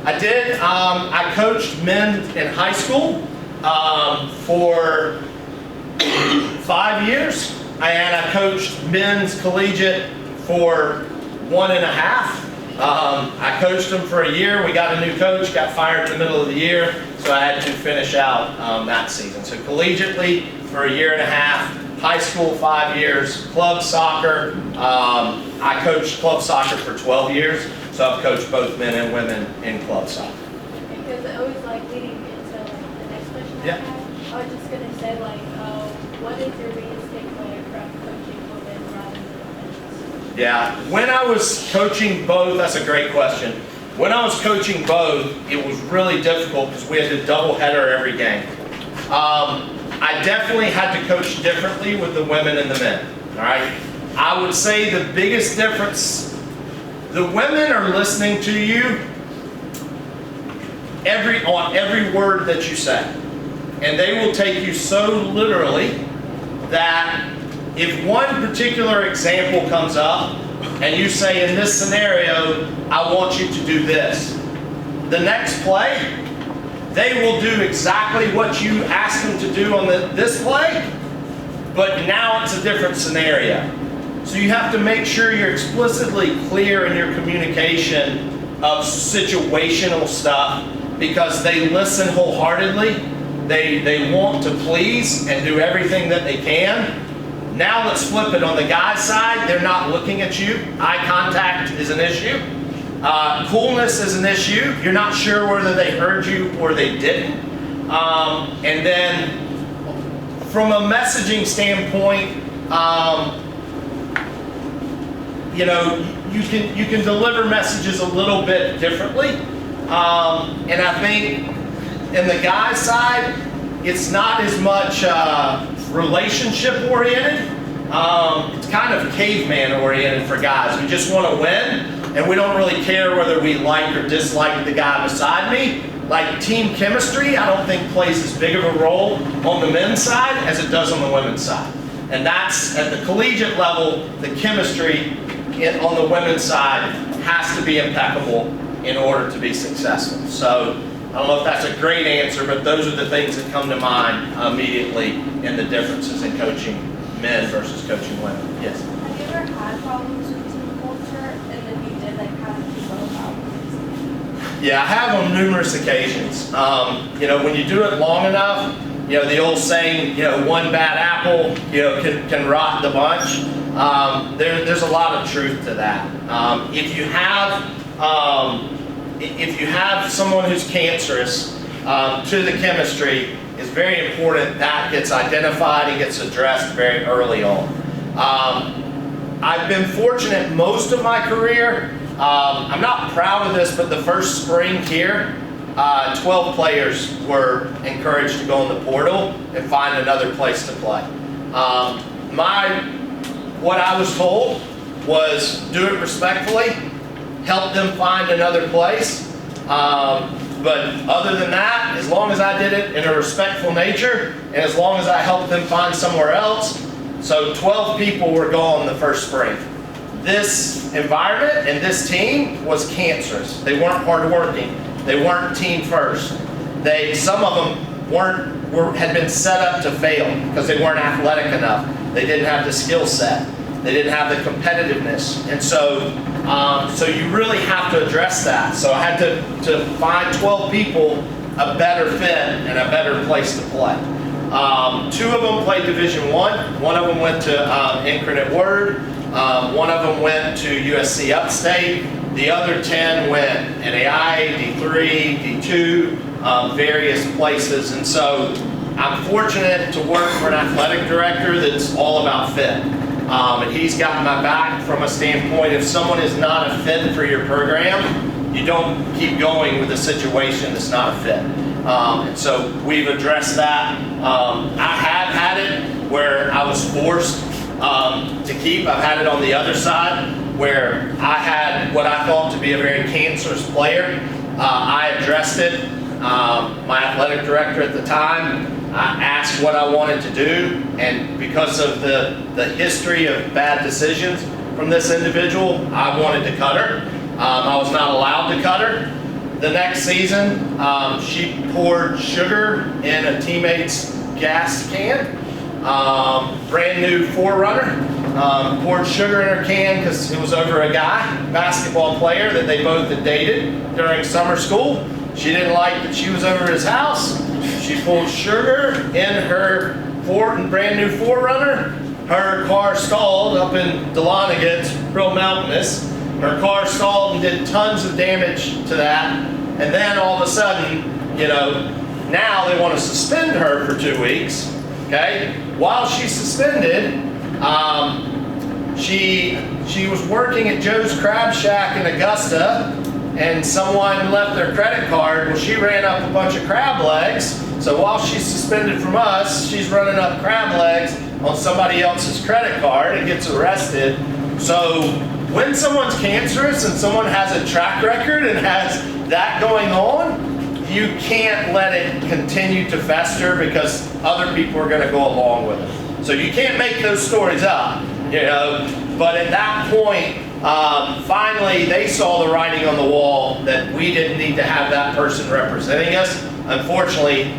I did. I coached men in high school for 5 years, and I coached men's collegiate for 1.5. I coached them for a year. We got a new coach, got fired in the middle of the year, so I had to finish out that season. So collegiately for a 1.5 years, high school 5 years, club soccer. I coached club soccer for 12 years, so I've coached both men and women in club soccer. Because I always leading into the next question Yeah. I had. I was just gonna say what is your biggest takeaway from coaching women rather than men? Yeah, when I was coaching both, that's a great question. When I was coaching both, it was really difficult because we had a double header every game. I definitely had to coach differently with the women and the men, all right? I would say the biggest difference, the women are listening to you on every word that you say. And they will take you so literally that if one particular example comes up and you say, in this scenario, I want you to do this, the next play, they will do exactly what you asked them to do on this play, but now it's a different scenario. So you have to make sure you're explicitly clear in your communication of situational stuff, because they listen wholeheartedly. They want to please and do everything that they can. Now let's flip it. On the guy's side, they're not looking at you. Eye contact is an issue. Coolness is an issue. You're not sure whether they heard you or they didn't. And then from a messaging standpoint, you can deliver messages a little bit differently. And I think in the guy's side, it's not as much relationship oriented. It's kind of caveman oriented for guys. We just want to win, and we don't really care whether we like or dislike the guy beside me. Like team chemistry, I don't think plays as big of a role on the men's side as it does on the women's side. And that's at the collegiate level, the chemistry on the women's side has to be impeccable in order to be successful. So I don't know if that's a great answer, but those are the things that come to mind immediately in the differences in coaching men versus coaching women. Yes? Have you ever had problems with team culture? And if you did, how did you go about it? Yeah, I have on numerous occasions. When you do it long enough, the old saying, one bad apple, can rot the bunch. There's a lot of truth to that. If you have someone who's cancerous to the chemistry, it's very important that gets identified and gets addressed very early on. I've been fortunate most of my career. I'm not proud of this, but the first spring here, 12 players were encouraged to go in the portal and find another place to play. What I was told was do it respectfully, help them find another place. But other than that, as long as I did it in a respectful nature, and as long as I helped them find somewhere else, so 12 people were gone the first spring. This environment and this team was cancerous. They weren't hardworking. They weren't team first. Some of them had been set up to fail because they weren't athletic enough. They didn't have the skill set. They didn't have the competitiveness. And so you really have to address that. So I had to find 12 people a better fit and a better place to play. 2 of them played Division I. One of them went to Incarnate Word. One of them went to USC Upstate. The other 10 went NAI, D3, D2, various places. And so I'm fortunate to work for an athletic director that's all about fit. And he's got my back from a standpoint, if someone is not a fit for your program, you don't keep going with a situation that's not a fit. And so we've addressed that. I have had it where I was forced to keep. I've had it on the other side where I had what I thought to be a very cancerous player. I addressed it. My athletic director at the time, I asked what I wanted to do, and because of the history of bad decisions from this individual, I wanted to cut her. I was not allowed to cut her. the next season, she poured sugar in a teammate's gas can. Brand new 4Runner. Poured sugar in her can because it was over a guy, basketball player that they both had dated during summer school. She didn't like that she was over his house. She pulled sugar in her brand new 4Runner. Her car stalled up in Dahlonega. It's real mountainous. Her car stalled and did tons of damage to that. And then all of a sudden, now they want to suspend her for 2 weeks. Okay? While she's suspended, she was working at Joe's Crab Shack in Augusta, and someone left their credit card. Well, she ran up a bunch of crab legs. So while she's suspended from us, she's running up crab legs on somebody else's credit card and gets arrested. So when someone's cancerous and someone has a track record and has that going on, you can't let it continue to fester because other people are going to go along with it. So you can't make those stories up, But at that point, finally, they saw the writing on the wall that we didn't need to have that person representing us. Unfortunately,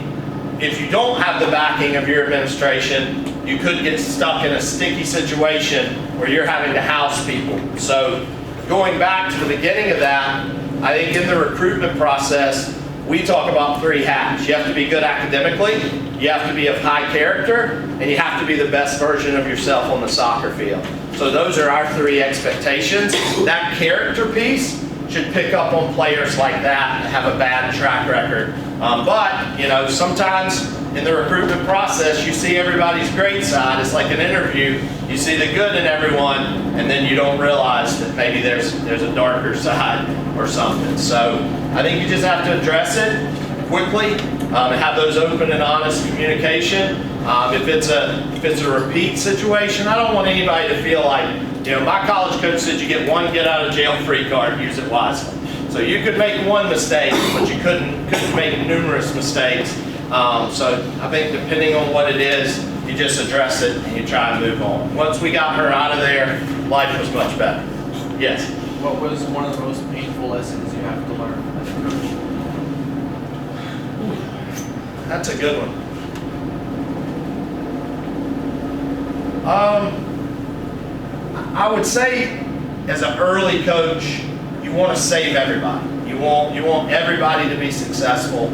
if you don't have the backing of your administration, you could get stuck in a sticky situation where you're having to house people. So going back to the beginning of that, I think in the recruitment process, we talk about 3 hats. You have to be good academically, you have to be of high character, and you have to be the best version of yourself on the soccer field. So those are our 3 expectations. That character piece should pick up on players like that have a bad track record. But sometimes in the recruitment process, you see everybody's great side. It's like an interview. You see the good in everyone, and then you don't realize that maybe there's a darker side or something. So I think you just have to address it quickly and have those open and honest communication. If it's a repeat situation, I don't want anybody to feel like, my college coach said you get one get out of jail free card, use it wisely. So you could make one mistake, but you couldn't make numerous mistakes. So I think depending on what it is, you just address it and you try and move on. Once we got her out of there, life was much better. Yes? What was one of the most painful lessons you have to learn as a coach? That's a good one. I would say as an early coach, you want to save everybody. You want everybody to be successful.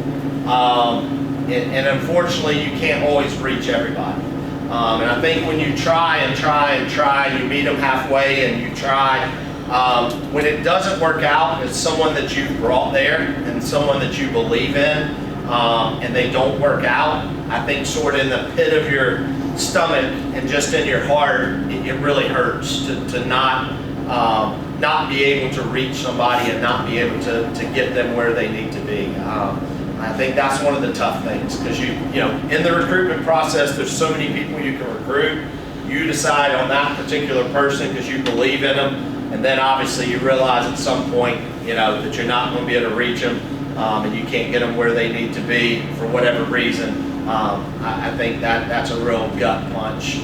And unfortunately, you can't always reach everybody. And I think when you try and try and try, you meet them halfway and you try, when it doesn't work out, it's someone that you've brought there and someone that you believe in, and they don't work out, I think sort of in the pit of your stomach and just in your heart, it really hurts to not be able to reach somebody and not be able to get them where they need to be. I think that's one of the tough things because in the recruitment process, there's so many people you can recruit. You decide on that particular person because you believe in them, and then obviously you realize at some point, that you're not going to be able to reach them, and you can't get them where they need to be for whatever reason. I think that's a real gut punch.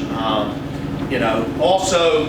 Also,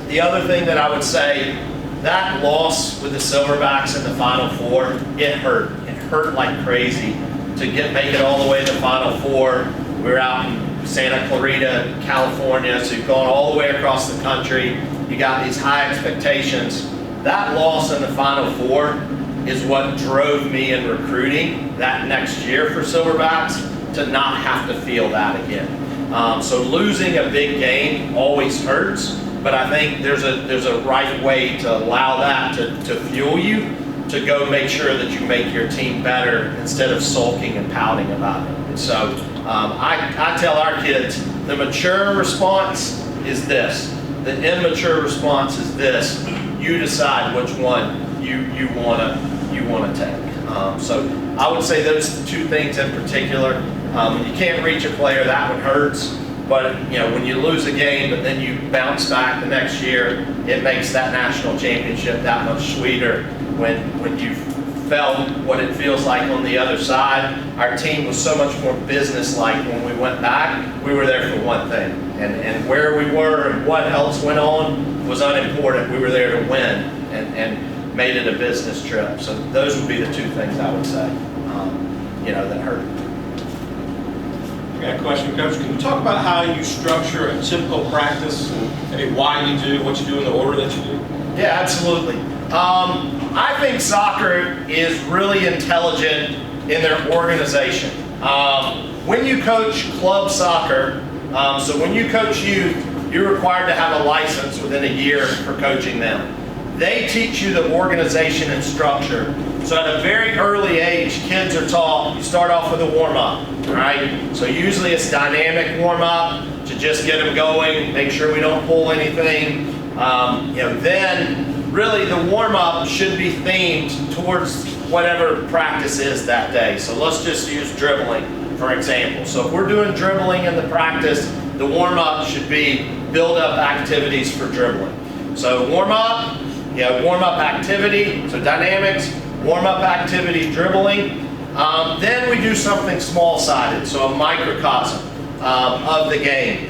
the other thing that I would say, that loss with the Silverbacks in the Final Four, it hurt. It hurt like crazy to make it all the way to the Final Four. We were out in Santa Clarita, California, so you've gone all the way across the country. You got these high expectations. That loss in the Final Four is what drove me in recruiting that next year for Silverbacks to not have to feel that again. So losing a big game always hurts, but I think there's a right way to allow that to fuel you to go make sure that you make your team better instead of sulking and pouting about it. And so I tell our kids, the mature response is this. The immature response is this. You decide which one you want to take. So I would say those 2 things in particular. When you can't reach a player, that one hurts. But when you lose a game, but then you bounce back the next year, it makes that national championship that much sweeter. When you felt what it feels like on the other side, our team was so much more business-like when we went back. We were there for one thing, and where we were and what else went on was unimportant. We were there to win, and made it a business trip. So those would be the two things I would say, that hurt. I got a question, Coach. Can you talk about how you structure a typical practice and maybe why you do what you do in the order that you do? Yeah, absolutely. I think soccer is really intelligent in their organization. When you coach club soccer, so when you coach youth, you're required to have a license within a year for coaching them. They teach you the organization and structure. So at a very early age, kids are taught, you start off with a warm-up, right? So usually it's dynamic warm-up to just get them going, make sure we don't pull anything. Then really the warm-up should be themed towards whatever practice is that day. So let's just use dribbling, for example. So if we're doing dribbling in the practice, the warm-up should be build-up activities for dribbling. So warm-up, warm-up activity, so dynamics, warm-up activity, dribbling. Then we do something small-sided, so a microcosm of the game.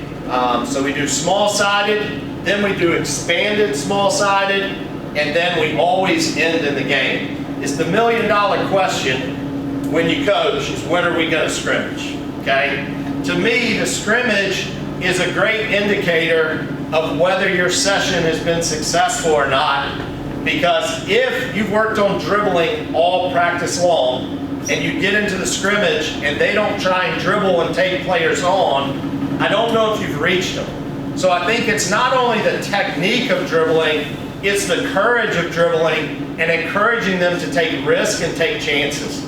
So we do small-sided, then we do expanded small-sided, and then we always end in the game. It's the million-dollar question when you coach is when are we going to scrimmage, okay? To me, the scrimmage is a great indicator of whether your session has been successful or not, because if you've worked on dribbling all practice long and you get into the scrimmage and they don't try and dribble and take players on, I don't know if you've reached them. So I think it's not only the technique of dribbling, it's the courage of dribbling and encouraging them to take risks and take chances.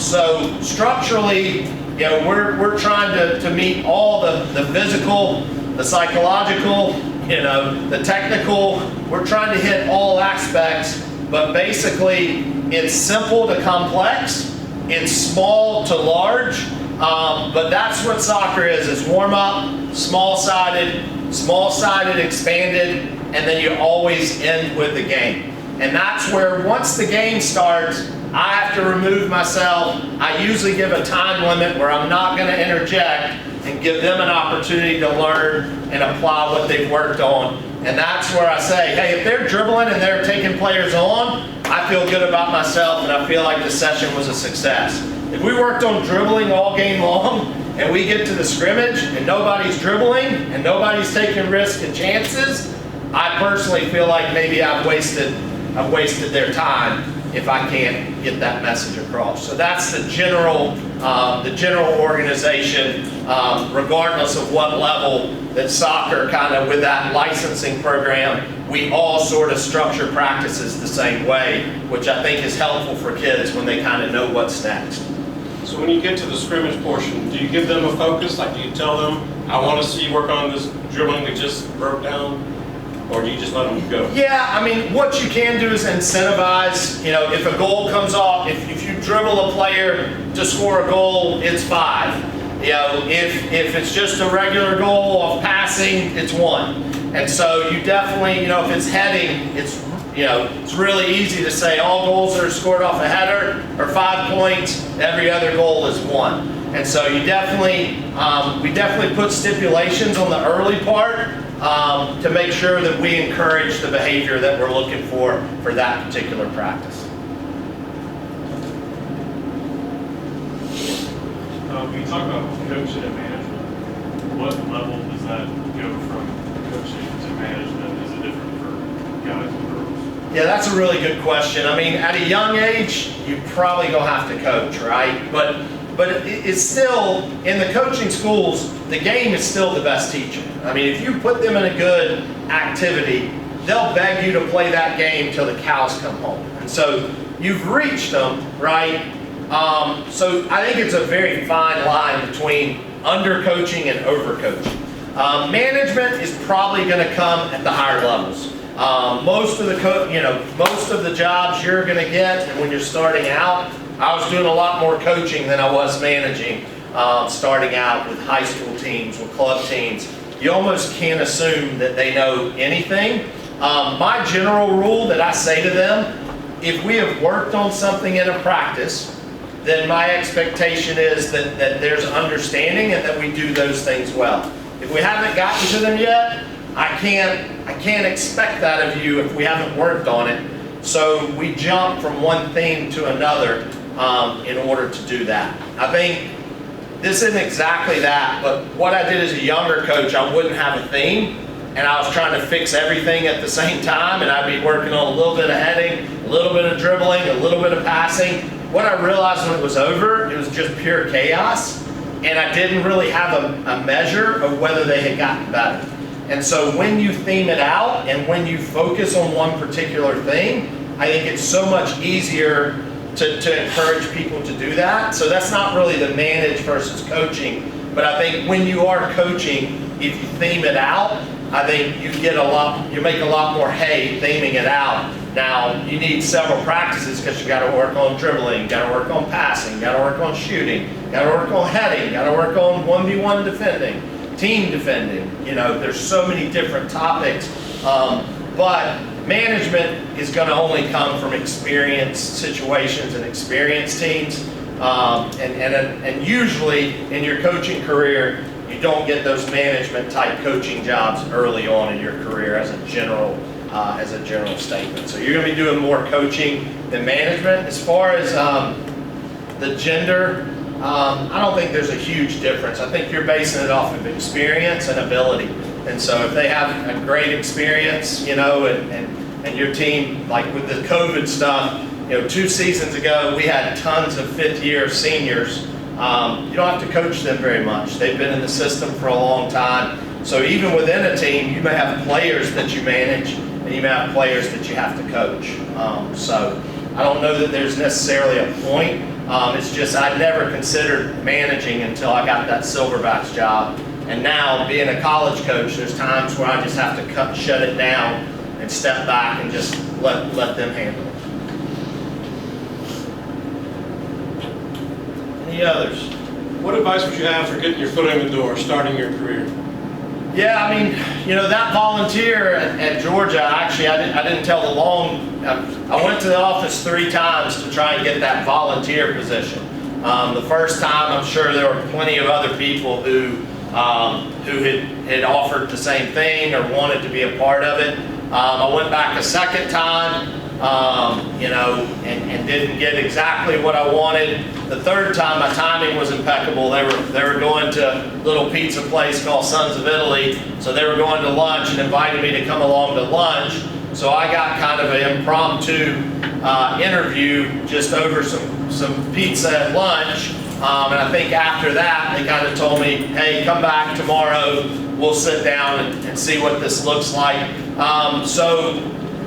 So structurally, we're trying to meet all the physical, the psychological, the technical. We're trying to hit all aspects, but basically it's simple to complex, it's small to large, but that's what soccer is warm-up, small-sided, expanded, and then you always end with the game. And that's where once the game starts, I have to remove myself. I usually give a time limit where I'm not going to interject and give them an opportunity to learn and apply what they've worked on. And that's where I say, hey, if they're dribbling and they're taking players on, I feel good about myself and I feel like the session was a success. If we worked on dribbling all game long and we get to the scrimmage and nobody's dribbling and nobody's taking risks and chances, I personally feel like maybe I've wasted their time if I can't get that message across. So that's the general organization, regardless of what level that soccer kind of with that licensing program, we all sort of structure practices the same way, which I think is helpful for kids when they kind of know what's next. So when you get to the scrimmage portion, do you give them a focus? Like, do you tell them, I want to see you work on this dribbling we just broke down? Or do you just let them go? Yeah, I mean, what you can do is incentivize. If a goal comes off, if you dribble a player to score a goal, it's 5. If it's just a regular goal of passing, it's 1. And so you definitely, if it's heading, it's really easy to say all goals that are scored off a header are 5 points. Every other goal is 1. And so you definitely, we definitely put stipulations on the early part to make sure that we encourage the behavior that we're looking for that particular practice. When you talk about coaching and management, what level does that go from coaching to management? Is it different for guys and girls? Yeah, that's a really good question. I mean, at a young age, you probably gonna have to coach, right? But it's still, in the coaching schools, the game is still the best teacher. I mean, if you put them in a good activity, they'll beg you to play that game till the cows come home. And so you've reached them, right? So I think it's a very fine line between undercoaching and overcoaching. Management is probably gonna come at the higher levels. Most of the jobs you're gonna get, and when you're starting out, I was doing a lot more coaching than I was managing, starting out with high school teams, with club teams. You almost can't assume that they know anything. My general rule that I say to them, if we have worked on something in a practice, then my expectation is that there's understanding and that we do those things well. If we haven't gotten to them yet, I can't expect that of you if we haven't worked on it. So we jump from one theme to another in order to do that. I think this isn't exactly that, but what I did as a younger coach, I wouldn't have a theme, and I was trying to fix everything at the same time, and I'd be working on a little bit of heading, a little bit of dribbling, a little bit of passing. What I realized when it was over, it was just pure chaos, and I didn't really have a measure of whether they had gotten better. And so when you theme it out and when you focus on one particular thing, I think it's so much easier to encourage people to do that. So that's not really the manage versus coaching, but I think when you are coaching, if you theme it out, I think you make a lot more hay theming it out. Now, you need several practices because you got to work on dribbling, got to work on passing, got to work on shooting, got to work on heading, got to work on 1v1 defending, team defending. You know, there's so many different topics, but management is going to only come from experienced situations and experienced teams, and usually in your coaching career, you don't get those management type coaching jobs early on in your career as a general statement. So you're going to be doing more coaching than management. As far as the gender, I don't think there's a huge difference. I think you're basing it off of experience and ability. And so if they have a great experience, you know, and your team, like with the COVID stuff, you know, 2 seasons ago, we had tons of fifth-year seniors. You don't have to coach them very much. They've been in the system for a long time. So even within a team, you may have players that you manage, and you may have players that you have to coach. So I don't know that there's necessarily a point. It's just I never considered managing until I got that Silverbacks job. And now, being a college coach, there's times where I just have to shut it down and step back and just let them handle it. Any others? What advice would you have for getting your foot in the door, starting your career? Yeah, I mean, you know, that volunteer at Georgia, actually, I didn't tell the I went to the office 3 times to try and get that volunteer position. The first time, I'm sure there were plenty of other people who had offered the same thing or wanted to be a part of it. I went back a second time, you know, and didn't get exactly what I wanted. The third time, my timing was impeccable. They were going to a little pizza place called Sons of Italy, so they were going to lunch and invited me to come along to lunch. So I got kind of an impromptu interview just over some pizza at lunch. And I think after that, they kind of told me, hey, come back tomorrow, we'll sit down and see what this looks like. So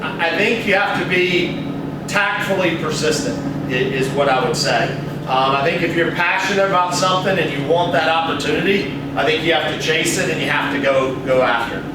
I think you have to be tactfully persistent, is what I would say. I think if you're passionate about something and you want that opportunity, I think you have to chase it and you have to go after it.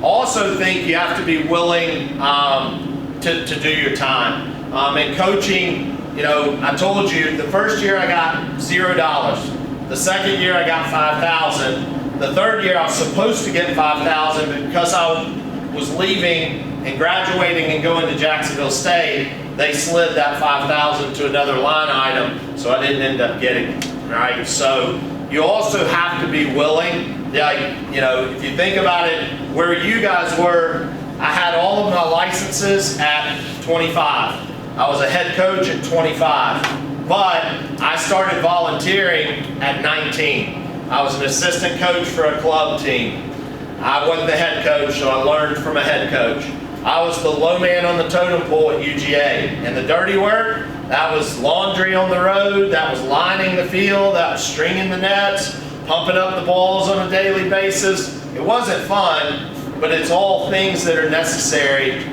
Also think you have to be willing to do your time. In coaching, you know, I told you the first year I got $0. The second year I got $5,000. The third year I was supposed to get $5,000, but because I was leaving and graduating and going to Jacksonville State, they slid that $5,000 to another line item, so I didn't end up getting it. All right, so you also have to be willing. Like, you know, if you think about it, where you guys were, I had all of my licenses at 25. I was a head coach at 25, but I started volunteering at 19. I was an assistant coach for a club team. I wasn't the head coach, so I learned from a head coach. I was the low man on the totem pole at UGA. And the dirty work, that was laundry on the road, that was lining the field, that was stringing the nets, pumping up the balls on a daily basis. It wasn't fun, but it's all things that are necessary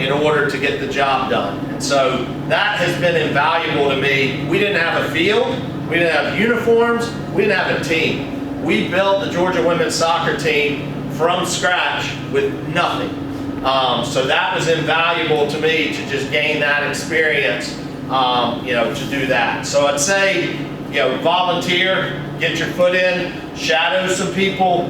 in order to get the job done. And so that has been invaluable to me. We didn't have a field, we didn't have uniforms, we didn't have a team. We built the Georgia women's soccer team from scratch with nothing. So that was invaluable to me to just gain that experience, you know, to do that. So I'd say, you know, volunteer, get your foot in, shadow some people,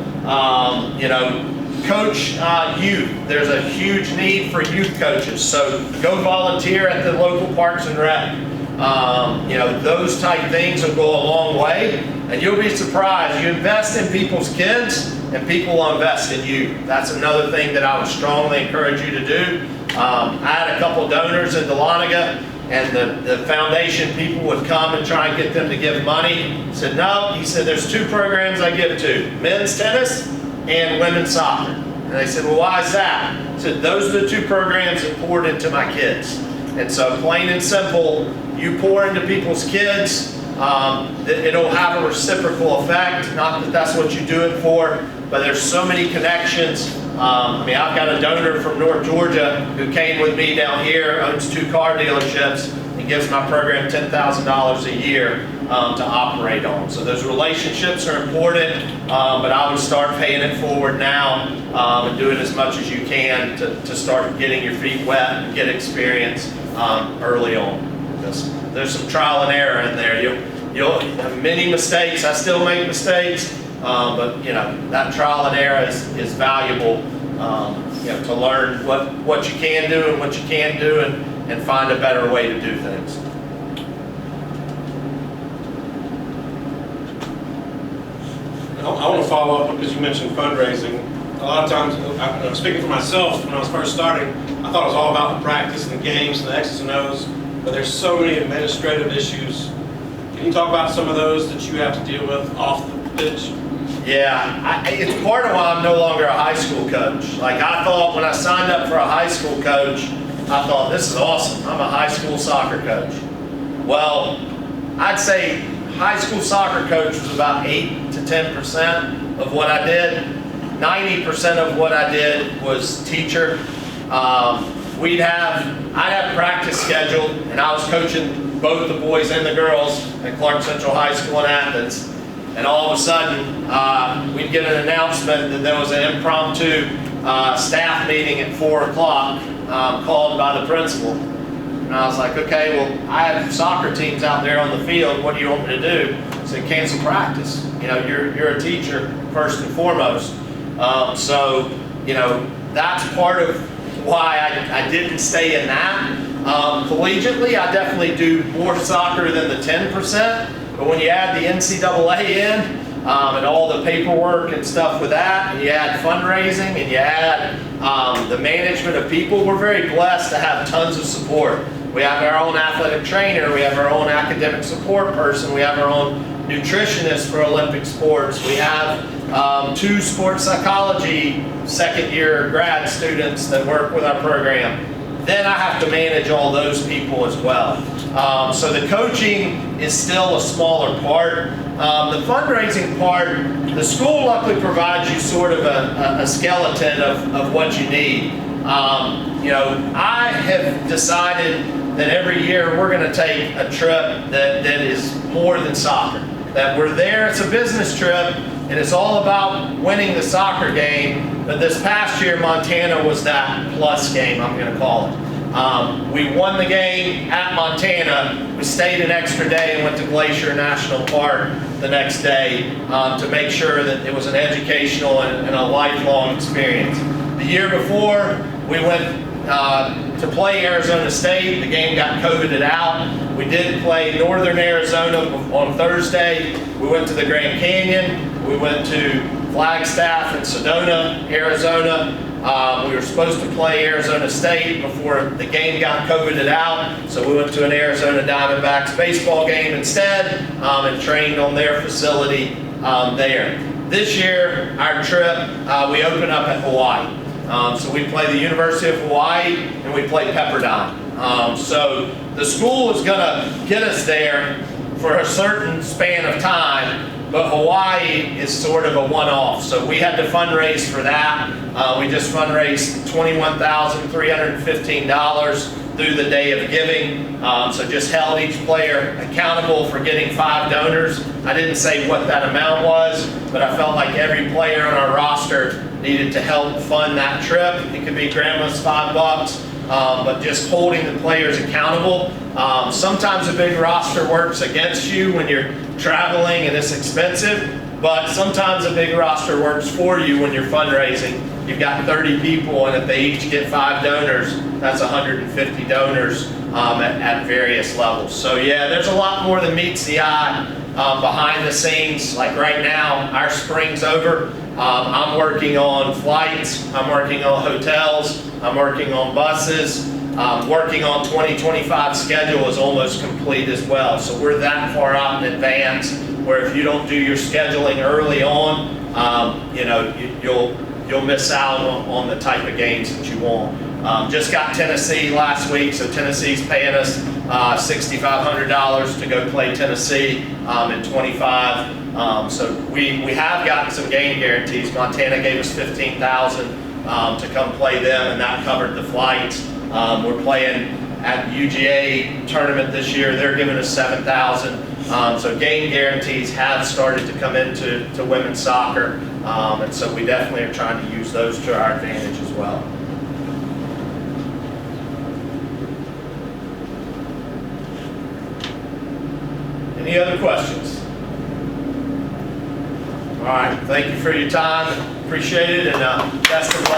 you know, coach youth. There's a huge need for youth coaches. So go volunteer at the local Parks and Rec. You know, those type things will go a long way, and you'll be surprised. You invest in people's kids, and people will invest in you. That's another thing that I would strongly encourage you to do. I had a couple donors in Dahlonega, and the foundation people would come and try and get them to give money. He said, no, he said, there's two programs I give to, men's tennis and women's soccer. And they said, well, why is that? He said, those are the two programs that poured into my kids. And so plain and simple, you pour into people's kids, it'll have a reciprocal effect. Not that that's what you do it for, but there's so many connections. I mean, I've got a donor from North Georgia who came with me down here, owns 2 car dealerships, and gives my program $10,000 a year to operate on. So those relationships are important, but I would start paying it forward now and do it as much as you can to start getting your feet wet and get experience early on. There's some trial and error in there. You'll have many mistakes. I still make mistakes. But you know, that trial and error is valuable, you know, to learn what you can do and what you can't do, and find a better way to do things. I want to follow up because you mentioned fundraising. A lot of times, I'm speaking for myself, when I was first starting, I thought it was all about the practice and the games and the X's and O's, but there's so many administrative issues. Can you talk about some of those that you have to deal with off the pitch? Yeah, it's part of why I'm no longer a high school coach. Like, I thought when I signed up for a high school coach, I thought, this is awesome. I'm a high school soccer coach. Well, I'd say high school soccer coach was about 8 to 10% of what I did. 90% of what I did was teacher. I'd have practice scheduled, and I was coaching both the boys and the girls at Clark Central High School in Athens. And all of a sudden, we'd get an announcement that there was an impromptu staff meeting at 4 o'clock called by the principal. And I was like, okay, well, I have soccer teams out there on the field. What do you want me to do? I said, cancel practice. You know, you're a teacher first and foremost. So, you know, that's part of why I didn't stay in that. Collegiately, I definitely do more soccer than the 10%. But when you add the NCAA in, and all the paperwork and stuff with that, and you add fundraising, and you add the management of people, we're very blessed to have tons of support. We have our own athletic trainer, we have our own academic support person, we have our own nutritionist for Olympic sports, we have 2 sports psychology second-year grad students that work with our program. Then I have to manage all those people as well. So the coaching is still a smaller part. The fundraising part, the school luckily provides you sort of a skeleton of what you need. You know, I have decided that every year we're going to take a trip that is more than soccer. That we're there, it's a business trip, and it's all about winning the soccer game. But this past year, Montana was that plus game, I'm going to call it. We won the game at Montana. We stayed an extra day and went to Glacier National Park the next day to make sure that it was an educational and a lifelong experience. The year before, we went to play Arizona State. The game got COVIDed out. We did play Northern Arizona on Thursday. We went to the Grand Canyon. We went to Flagstaff and Sedona, Arizona. We were supposed to play Arizona State before the game got COVIDed out, so we went to an Arizona Diamondbacks baseball game instead and trained on their facility there. This year, our trip, we open up at Hawaii. So we play the University of Hawaii and we play Pepperdine. So the school is going to get us there for a certain span of time, but Hawaii is sort of a one-off. So we had to fundraise for that. We just fundraised $21,315 through the Day of Giving. So just held each player accountable for getting 5 donors. I didn't say what that amount was, but I felt like every player on our roster needed to help fund that trip. It could be grandma's $5, but just holding the players accountable. Sometimes a big roster works against you when you're traveling and it's expensive, but sometimes a big roster works for you when you're fundraising. You've got 30 people, and if they each get 5 donors, that's 150 donors at various levels. So yeah, there's a lot more than meets the eye behind the scenes. Like right now, our spring's over. I'm working on flights, I'm working on hotels, I'm working on buses. Working on 2025 schedule is almost complete as well. So we're that far out in advance where if you don't do your scheduling early on, you know, you'll miss out on the type of games that you want. Just got Tennessee last week, so Tennessee's paying us $6,500 to go play Tennessee in 25. So we have gotten some game guarantees. Montana gave us $15,000 to come play them, and that covered the flights. We're playing at UGA tournament this year. They're giving us $7,000. So game guarantees have started to come into women's soccer, and so we definitely are trying to use those to our advantage as well. Any other questions? All right, thank you for your time. Appreciate it, and best of luck.